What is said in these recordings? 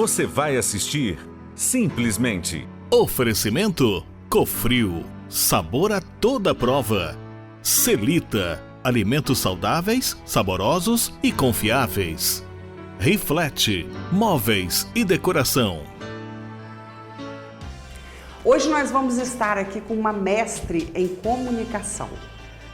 Você vai assistir Simplesmente. Oferecimento Cofrio, sabor a toda prova. Celita, alimentos saudáveis, saborosos e confiáveis. Reflete, móveis e decoração. Hoje nós vamos estar aqui com uma mestre em comunicação.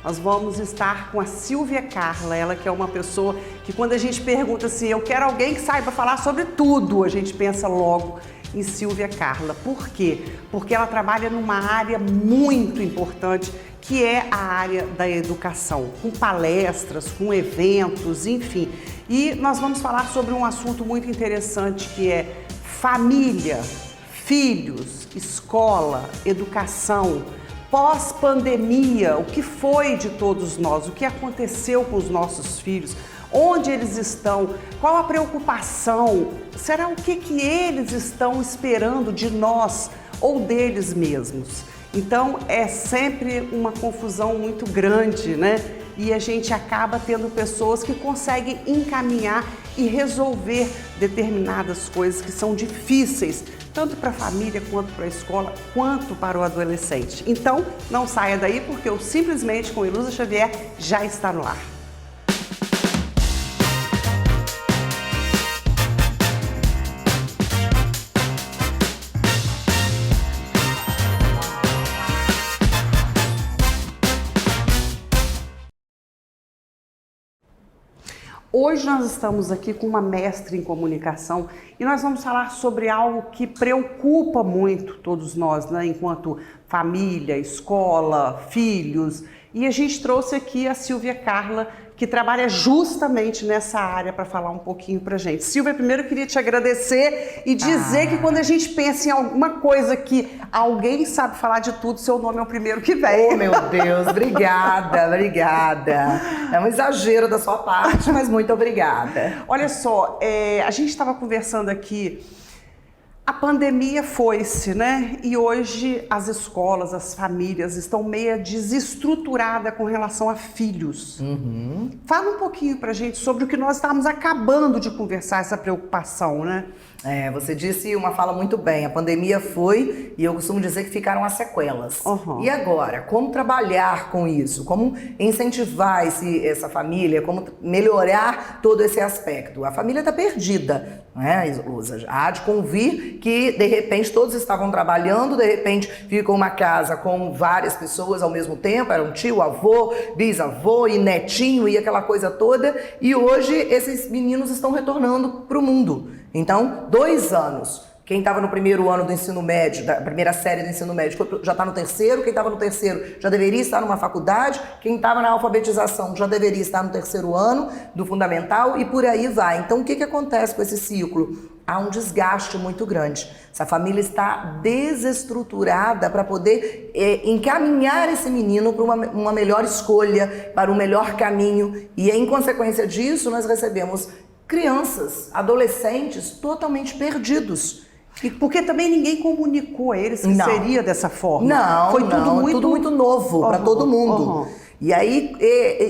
Nós vamos estar com a Silvia Carla, ela que é uma pessoa que quando a gente pergunta assim, eu quero alguém que saiba falar sobre tudo, a gente pensa logo em Silvia Carla. Por quê? Porque ela trabalha numa área muito importante, que é a área da educação, com palestras, com eventos, enfim. E nós vamos falar sobre um assunto muito interessante que é família, filhos, escola, educação, pós-pandemia, o que foi de todos nós, o que aconteceu com os nossos filhos, onde eles estão, qual a preocupação, será o que eles estão esperando de nós ou deles mesmos? Então é sempre uma confusão muito grande, né? E a gente acaba tendo pessoas que conseguem encaminhar e resolver determinadas coisas que são difíceis, tanto para a família, quanto para a escola, quanto para o adolescente. Então, não saia daí, porque o Simplesmente com Ilusa Xavier já está no ar. Hoje nós estamos aqui com uma mestre em comunicação e nós vamos falar sobre algo que preocupa muito todos nós, né? Enquanto família, escola, filhos. E a gente trouxe aqui a Silvia Carla, que trabalha justamente nessa área para falar um pouquinho pra gente. Silvia, primeiro eu queria te agradecer e dizer que quando a gente pensa em alguma coisa que alguém sabe falar de tudo, seu nome é o primeiro que vem. Oh, meu Deus, obrigada, obrigada. É um exagero da sua parte, mas muito obrigada. Olha só, a gente estava conversando aqui, a pandemia foi-se, né? E hoje as escolas, as famílias estão meio desestruturadas com relação a filhos. Fala um pouquinho pra gente sobre o que nós estamos acabando de conversar, essa preocupação, né? Você disse uma fala muito bem, a pandemia foi e eu costumo dizer que ficaram as sequelas. E agora, como trabalhar com isso? Como incentivar essa família? Como melhorar todo esse aspecto? A família está perdida, não é, Ilusa? Há de convir que, de repente, todos estavam trabalhando, de repente ficou uma casa com várias pessoas ao mesmo tempo, era um tio, avô, bisavô e netinho e aquela coisa toda, e hoje esses meninos estão retornando para o mundo. Então, 2 anos. Quem estava no primeiro ano do ensino médio, da primeira série do ensino médio, já está no terceiro. Quem estava no terceiro já deveria estar numa faculdade. Quem estava na alfabetização já deveria estar no terceiro ano do fundamental e por aí vai. Então, o que acontece com esse ciclo? Há um desgaste muito grande. Essa família está desestruturada para poder encaminhar esse menino para uma melhor escolha, para um melhor caminho. E, em consequência disso, nós recebemos crianças, adolescentes totalmente perdidos. Porque também ninguém comunicou a eles que seria dessa forma. Não, foi tudo muito novo para todo mundo. E aí,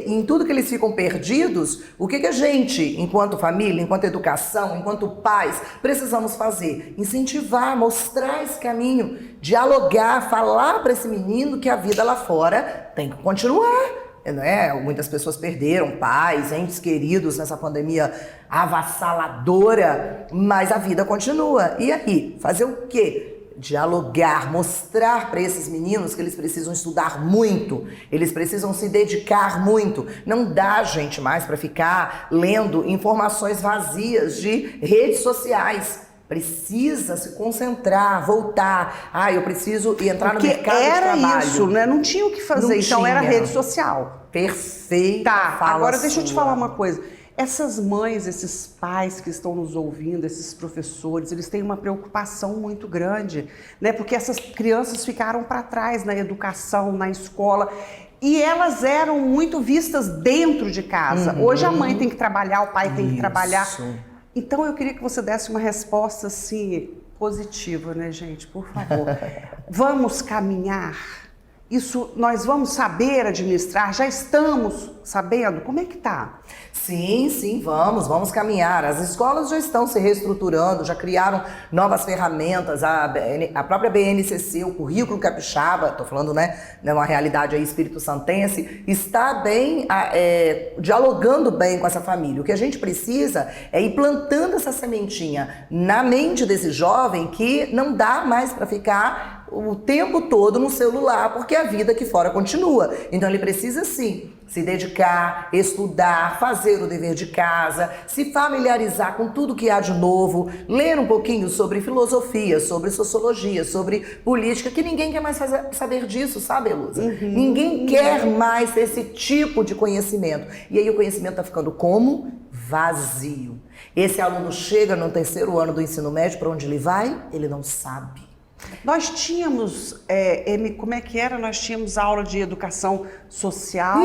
em tudo que eles ficam perdidos, o que a gente, enquanto família, enquanto educação, enquanto pais, precisamos fazer? Incentivar, mostrar esse caminho, dialogar, falar para esse menino que a vida lá fora tem que continuar. Não é? Muitas pessoas perderam pais, entes queridos nessa pandemia avassaladora, mas a vida continua. E aí, fazer o quê? Dialogar, mostrar para esses meninos que eles precisam estudar muito, eles precisam se dedicar muito. Não dá, gente, mais para ficar lendo informações vazias de redes sociais. Precisa se concentrar, voltar. Eu preciso entrar no mercado de trabalho. Era isso, né? Não tinha o que fazer, então era rede social. Perfeita. Tá, agora deixa eu te falar uma coisa. Essas mães, esses pais que estão nos ouvindo, esses professores, eles têm uma preocupação muito grande, né? Porque essas crianças ficaram para trás na educação, na escola. E elas eram muito vistas dentro de casa. Hoje a mãe tem que trabalhar, o pai tem que trabalhar. Então eu queria que você desse uma resposta assim positiva, né, gente? Por favor. Vamos caminhar. Isso nós vamos saber administrar, já estamos sabendo? Como é que tá? Sim, vamos caminhar. As escolas já estão se reestruturando, já criaram novas ferramentas, a própria BNCC, o Currículo Capixaba, estou falando, né, uma realidade aí espírito-santense, está bem, dialogando bem com essa família. O que a gente precisa é ir plantando essa sementinha na mente desse jovem que não dá mais para ficar o tempo todo no celular, porque a vida aqui fora continua. Então ele precisa sim se dedicar, estudar, fazer o dever de casa, se familiarizar com tudo que há de novo, ler um pouquinho sobre filosofia, sobre sociologia, sobre política, que ninguém quer mais saber disso, sabe, Elusa? Ninguém quer mais esse tipo de conhecimento. E aí o conhecimento está ficando como? Vazio. Esse aluno chega no 3º ano do ensino médio, para onde ele vai? Ele não sabe. Nós tínhamos, como é que era? Nós tínhamos aula de educação social,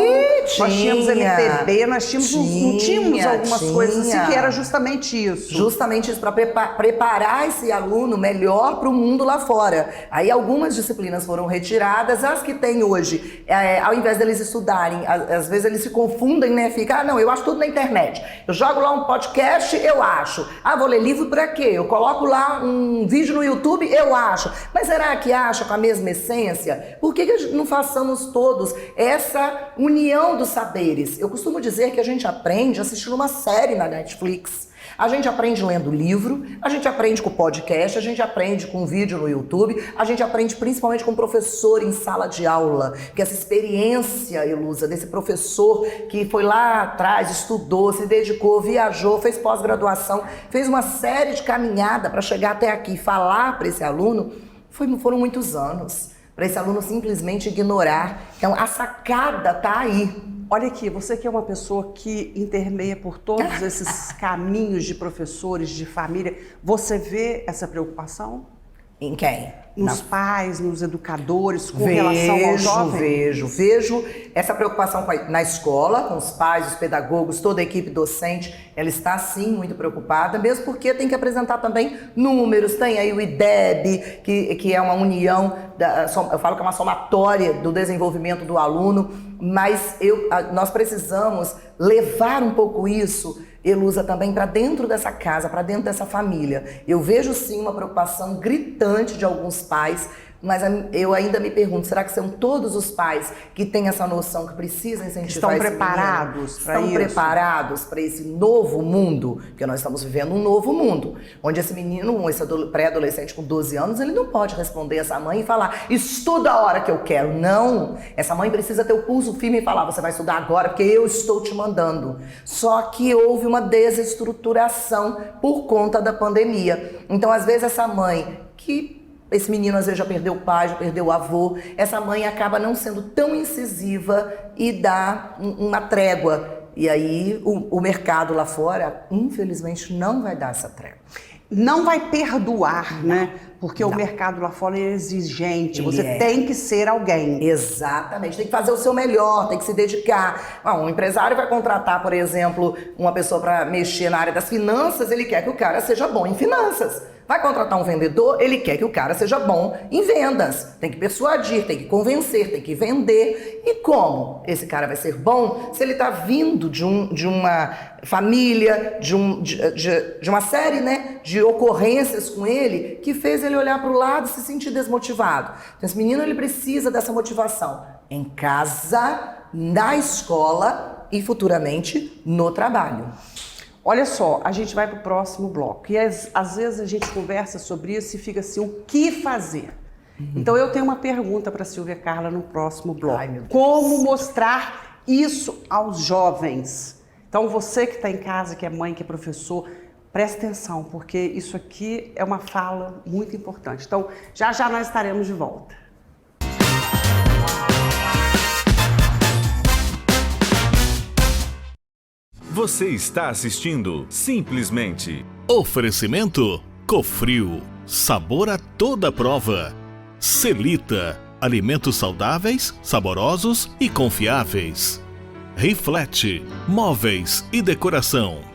nós tínhamos MPB, nós tínhamos, não tínhamos algumas coisas assim que era justamente isso. Justamente isso, para preparar esse aluno melhor para o mundo lá fora. Aí algumas disciplinas foram retiradas, as que tem hoje, ao invés deles estudarem, às vezes eles se confundem, né? Fica, não, eu acho tudo na internet. Eu jogo lá um podcast, eu acho. Vou ler livro para quê? Eu coloco lá um vídeo no YouTube, eu acho. Mas será que acha com a mesma essência? Por que não façamos todos essa união dos saberes? Eu costumo dizer que a gente aprende assistindo uma série na Netflix. A gente aprende lendo livro, a gente aprende com podcast, a gente aprende com vídeo no YouTube, a gente aprende principalmente com professor em sala de aula. Que essa experiência, Elusa, desse professor que foi lá atrás, estudou, se dedicou, viajou, fez pós-graduação, fez uma série de caminhada para chegar até aqui e falar para esse aluno, foram muitos anos. Para esse aluno simplesmente ignorar. Então a sacada tá aí. Olha aqui, você que é uma pessoa que intermeia por todos esses caminhos de professores, de família, você vê essa preocupação? Em quem? Nos pais, nos educadores, com relação ao jovem? Vejo essa preocupação na escola, com os pais, os pedagogos, toda a equipe docente, ela está sim muito preocupada, mesmo porque tem que apresentar também números, tem aí o IDEB, que é uma união, eu falo que é uma somatória do desenvolvimento do aluno, mas nós precisamos levar um pouco isso, Elusa, também para dentro dessa casa, para dentro dessa família. Eu vejo sim uma preocupação gritante de alguns pais, mas eu ainda me pergunto, será que são todos os pais que têm essa noção que precisam incentivar esse menino? Estão preparados para esse novo mundo? Porque nós estamos vivendo um novo mundo, onde esse menino, esse pré-adolescente com 12 anos, ele não pode responder essa mãe e falar, estuda a hora que eu quero. Não! Essa mãe precisa ter o pulso firme e falar, você vai estudar agora porque eu estou te mandando. Só que houve uma desestruturação por conta da pandemia. Então, às vezes, essa mãe esse menino às vezes já perdeu o pai, já perdeu o avô. Essa mãe acaba não sendo tão incisiva e dá uma trégua. E aí o mercado lá fora, infelizmente, não vai dar essa trégua. Não vai perdoar, né? Porque o mercado lá fora é exigente, você tem que ser alguém. Exatamente, tem que fazer o seu melhor, tem que se dedicar. Um empresário vai contratar, por exemplo, uma pessoa para mexer na área das finanças, ele quer que o cara seja bom em finanças. Vai contratar um vendedor, ele quer que o cara seja bom em vendas. Tem que persuadir, tem que convencer, tem que vender. E como esse cara vai ser bom se ele está vindo de uma família, de uma série, né, de ocorrências com ele que fez ele olhar para o lado e se sentir desmotivado. Então esse menino ele precisa dessa motivação em casa, na escola e futuramente no trabalho. Olha só, a gente vai para o próximo bloco e às vezes a gente conversa sobre isso e fica assim, o que fazer? Então eu tenho uma pergunta para a Silvia Carla no próximo bloco. Ai, meu Deus. Como mostrar isso aos jovens? Então você que está em casa, que é mãe, que é professor, preste atenção, porque isso aqui é uma fala muito importante. Então já já nós estaremos de volta. Você está assistindo Simplesmente. Oferecimento Cofrio, sabor a toda prova. Celita, alimentos saudáveis, saborosos e confiáveis. Riflete, móveis e decoração.